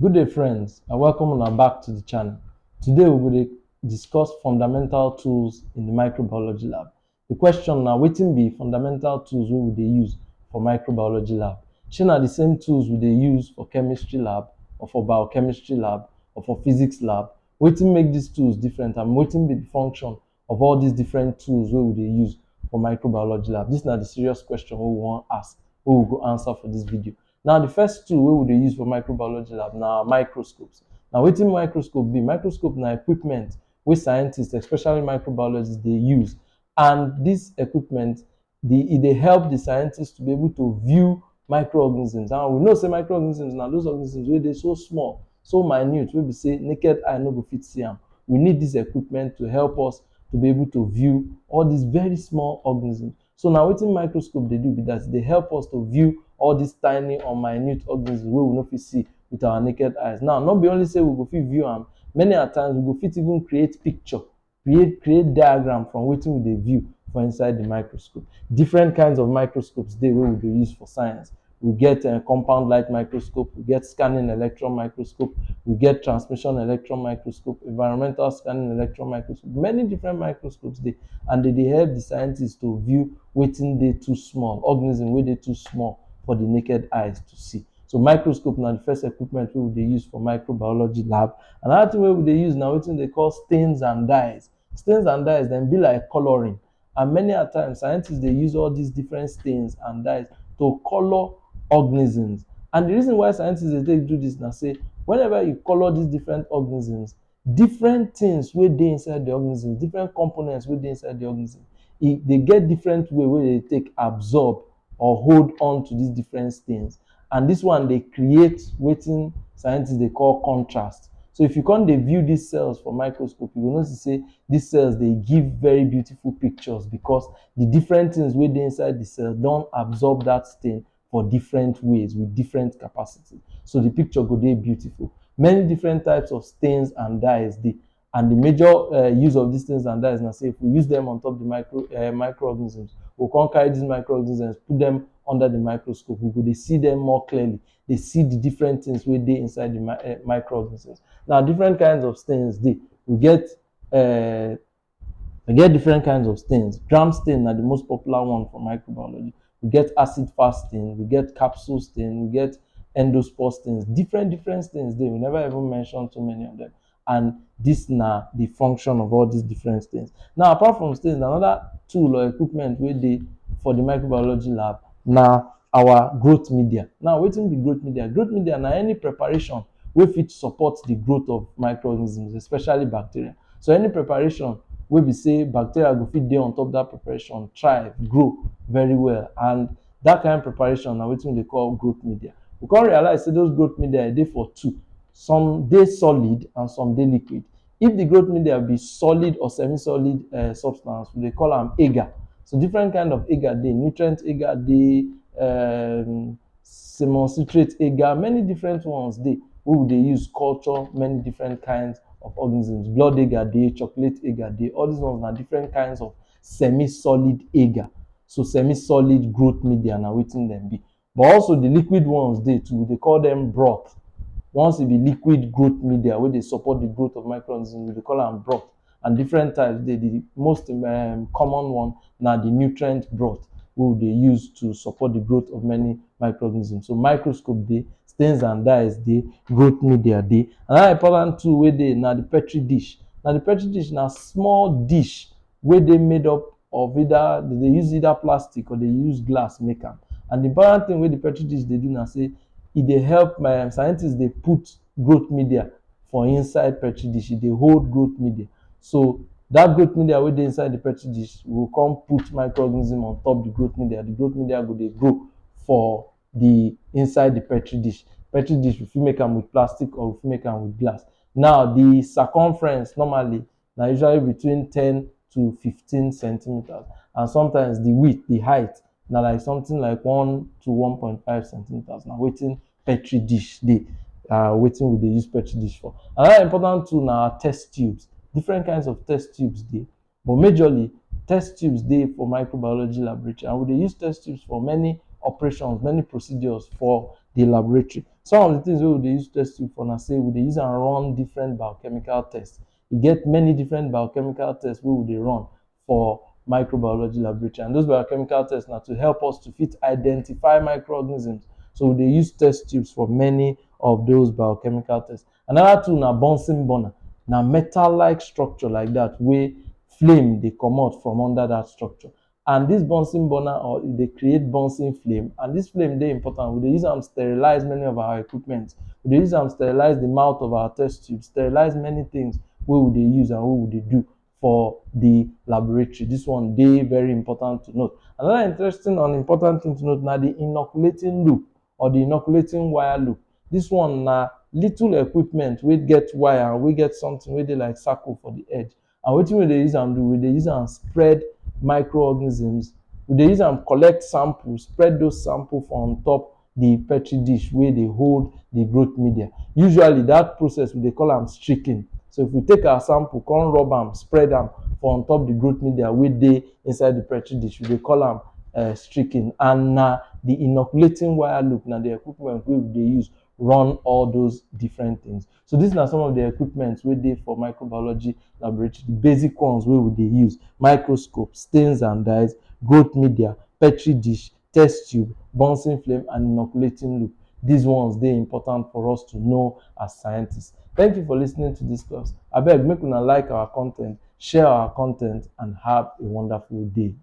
Good day friends and welcome on back to the channel. Today we will discuss fundamental tools in the microbiology lab. The question now, wetin be fundamental tools wey we dey use for microbiology lab? Shey na the same tools we dey use for chemistry lab or for biochemistry lab or for physics lab? Wetin make these tools different and wetin be the function of all these different tools wey we dey use for microbiology lab? Dis na the serious question wey we wan ask, wey we go answer for this video. Now, the first tool wey we dey use for microbiology lab na microscopes. Now, wetin microscope be? Microscope na equipment wey scientists, especially microbiologists, dey use, and this equipment e dey help the scientists to be able to view microorganisms. And we know say microorganisms na those organisms wey dey so small, so minute, wey be say naked eye no go fit see am. We need this equipment to help us to be able to view all these very small organisms. So na wetin microscope dey do be that, e dey help us to view all these tiny or minute organisms wey we no fit see with our naked eyes. Now, no be only say we go fit view am, many a times we go fit even create picture, create diagram from wetin we dey view for inside the microscope. Different kinds of microscopes dey wey we dey use for science. We get compound light microscope, we get scanning electron microscope, we get transmission electron microscope, environmental scanning electron microscope. Many different microscopes dey, and they dey help the scientists to view wetin dey too small, organism wey dey too small for the naked eyes to see. So microscope na the first equipment wey we dey use for microbiology lab. Another thing wey we dey use na wetin dey call stains and dyes. Stains and dyes dem be like coloring, and many a times scientists dey use all these different stains and dyes to color organisms. And the reason why scientists dey take do this na say, whenever you color these different organisms, different things wey dey inside the organism, different components wey dey inside the organism, e dey get different way wey dey take absorb or hold on to these different stains, and this one dey create wetin scientists dey call contrast. So if you come dey view these cells for microscope, you go notice say these cells dey give very beautiful pictures, because the different things wey dey inside the cell don absorb that stain for different ways with different capacity. So the picture go dey beautiful. Many different types of stains and dyes dey, and the major use of these stains and dyes na say, if we use them on top the microorganisms, we come carry these microorganisms, put them under the microscope, we go dey see them more clearly, dey see the different things wey dey inside the microorganisms. Now, different kinds of stains dey. We get different kinds of stains. Gram stain na the most popular one for microbiology. We get acid fast stain, we get capsule stain, we get endospore stains. Different stains dey. We never even mention too many of them. And this na the function of all these different stains. Now, apart from stains, another tool or equipment wey dey for the microbiology lab na our growth media. Now, wetin be growth media? Growth media na any preparation wey fit support the growth of microorganisms, especially bacteria. So any preparation wey be say bacteria go fit dey on top that preparation, thrive, grow very well, and that kind of preparation na wetin we dey call growth media. We come realize say those growth media dey for two. Some dey solid and some dey liquid. If the growth media be solid or semi-solid substance, we dey call am agar. So different kind of agar dey. Nutrient agar dey, citrate agar, many different ones dey wey we dey use culture many different kinds of organisms. Blood agar dey, chocolate agar dey. All these ones na different kinds of semi-solid agar. So semi-solid growth media na wetin dem be. But also the liquid ones dey too. We dey call them broth. Once e be liquid growth media wey dey support the growth of microorganisms, we dey call am broth. And different types dey. The most common one na the nutrient broth wey we dey use to support the growth of many microorganisms. So microscope dey, stains and dyes dey, growth media dey. Another important tool wey dey na the petri dish. Now, the petri dish na small dish wey dey made up of either dey use either plastic or dey use glass make am. And the important thing wey the petri dish dey do na say, e dey help scientists dey put growth media for inside petri dish. E dey hold growth media. So that growth media wey dey inside the petri dish, we go come put microorganism on top the growth media. The growth media go dey grow for the inside the petri dish. Petri dish, we fit make am with plastic or we fit make am with glass. Now, the circumference normally na usually between 10 to 15 centimeters, and sometimes the width, the height, na like something like 1 to 1.5 centimeters. Na wetin petri dish dey, wetin we dey use petri dish for. Another important tool na our test tubes. Different kinds of test tubes dey, but majorly test tubes dey for microbiology laboratory, and we dey use test tubes for many operations, many procedures for the laboratory. Some of the things wey we dey use test tube for na say we dey use am run different biochemical tests. E get many different biochemical tests wey we dey run for microbiology laboratory, and those biochemical tests na to help us to fit identify microorganisms. So we dey use test tubes for many of those biochemical tests. Another tool na Bunsen burner. Na metal-like structure like that wey flame dey comot from under that structure. And this Bunsen burner e dey create Bunsen flame, and this flame dey important. We dey use am sterilize many of our equipment. We dey use am sterilize the mouth of our test tube, sterilize many things wey we dey use and wey we dey do for the laboratory. This one dey very important to note. Another interesting and important thing to note na the inoculating loop or the inoculating wire loop. This one na little equipment wey get wire and wey get something wey dey like circle for the edge. And wetin we dey use am do? We dey use am spread microorganisms. We dey use am collect samples, spread those samples for on top the petri dish wey dey hold the growth media. Usually that process we dey call am streaking. So if we take our sample, come rub am, spread am for on top the growth media wey dey inside the petri dish, we dey call am streaking. And na the inoculating wire loop na the equipment wey we dey use run all those different things. So these na some of the equipment wey dey for microbiology laboratory. The basic ones wey we dey use: microscope, stains and dyes, growth media, petri dish, test tube, Bunsen flame, and inoculating loop. These ones dey important for us to know as scientists. Thank you for listening to this class. Abeg, make una like our con ten t, share our con ten t, and have a wonderful day.